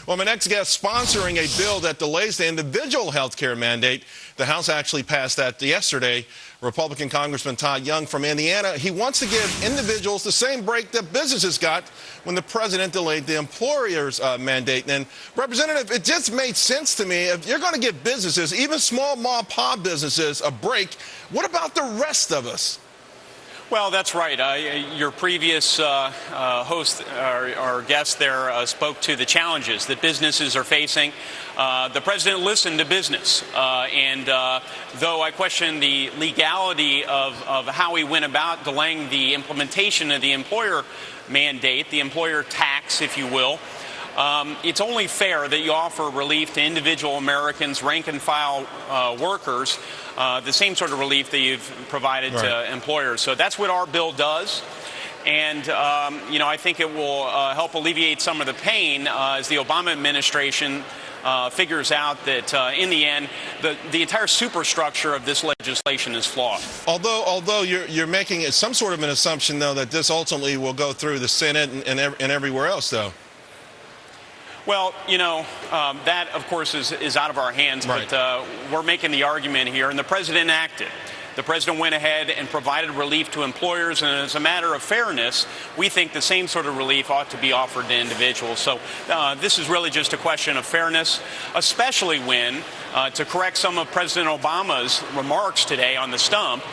Well, my next guest sponsoring a bill that delays the individual health care mandate. The House actually passed that yesterday. Republican Congressman Todd Young from Indiana, he wants to give individuals the same break that businesses got when the president delayed the employer's mandate. And, Representative, it just made sense to me. If you're going to give businesses, even small mom-and-pop businesses, a break, what about the rest of us? Well, that's right. Your previous host, our guest there, spoke to the challenges that businesses are facing. The president listened to business, and though I question the legality of how he went about delaying the implementation of the employer mandate, the employer tax, if you will, it's only fair that you offer relief to individual Americans, rank-and-file workers, the same sort of relief that you've provided to employers. So that's what our bill does. And, I think it will help alleviate some of the pain as the Obama administration figures out that, in the end, the entire superstructure of this legislation is flawed. Although you're making some sort of an assumption, though, that this ultimately will go through the Senate and everywhere else, though. Well, that, of course, is out of our hands, right. But we're making the argument here, and the president acted. The president went ahead and provided relief to employers, and as a matter of fairness, we think the same sort of relief ought to be offered to individuals. So this is really just a question of fairness, especially when, to correct some of President Obama's remarks today on the stump,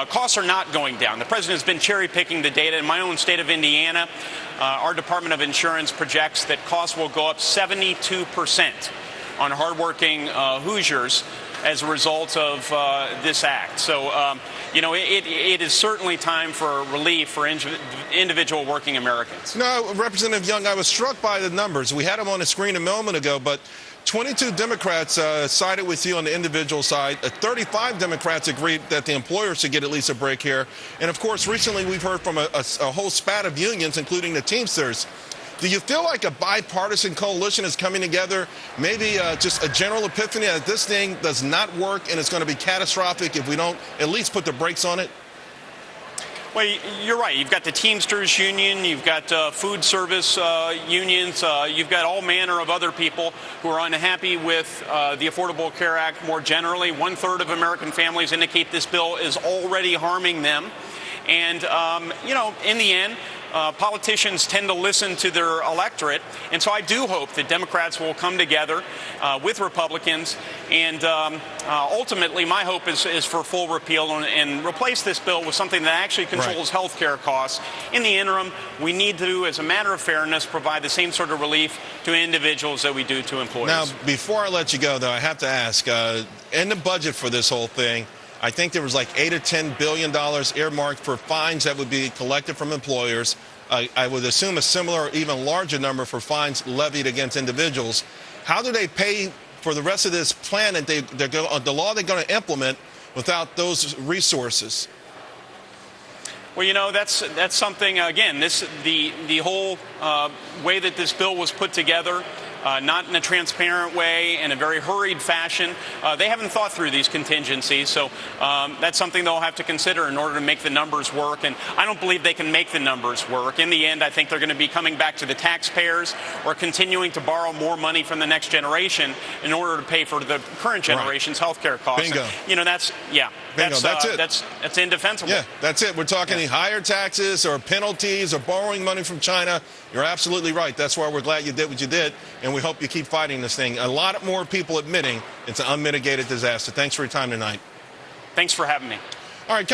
costs are not going down. The president has been cherry-picking the data. In my own state of Indiana, our Department of Insurance projects that costs will go up 72% on hardworking Hoosiers as a result of this act. So, it is certainly time for relief for individual working Americans. No, Representative Young, I was struck by the numbers. We had them on the screen a moment ago, but 22 Democrats sided with you on the individual side. 35 Democrats agreed that the employer should get at least a break here. And, of course, recently we've heard from a whole spat of unions, including the Teamsters. Do you feel like a bipartisan coalition is coming together, maybe just a general epiphany that this thing does not work and it's going to be catastrophic if we don't at least put the brakes on it? Well, you're right. You've got the Teamsters Union, you've got food service unions, you've got all manner of other people who are unhappy with the Affordable Care Act more generally. 1/3 of American families indicate this bill is already harming them. And, in the end, politicians tend to listen to their electorate, and so I do hope that Democrats will come together with Republicans, and ultimately my hope is for full repeal and replace this bill with something that actually controls health care costs. In the interim, we need to, as a matter of fairness, provide the same sort of relief to individuals that we do to employers. Now, before I let you go, though, I have to ask, in the budget for this whole thing, I think there was like $8 or $10 billion earmarked for fines that would be collected from employers. I would assume a similar or even larger number for fines levied against individuals. How do they pay for the rest of this plan that the law they're going to implement without those resources? Well, that's something, again, the whole way that this bill was put together, not in a transparent way, in a very hurried fashion. They haven't thought through these contingencies, so that's something they'll have to consider in order to make the numbers work. And I don't believe they can make the numbers work. In the end, I think they're going to be coming back to the taxpayers or continuing to borrow more money from the next generation in order to pay for the current generation's health care costs. Bingo. And, that's it. That's indefensible. Yeah, that's it. We're talking higher taxes or penalties or borrowing money from China. You're absolutely right. That's why we're glad you did what you did, and we hope you keep fighting this thing. A lot more people admitting it's an unmitigated disaster. Thanks for your time tonight. Thanks for having me. All right.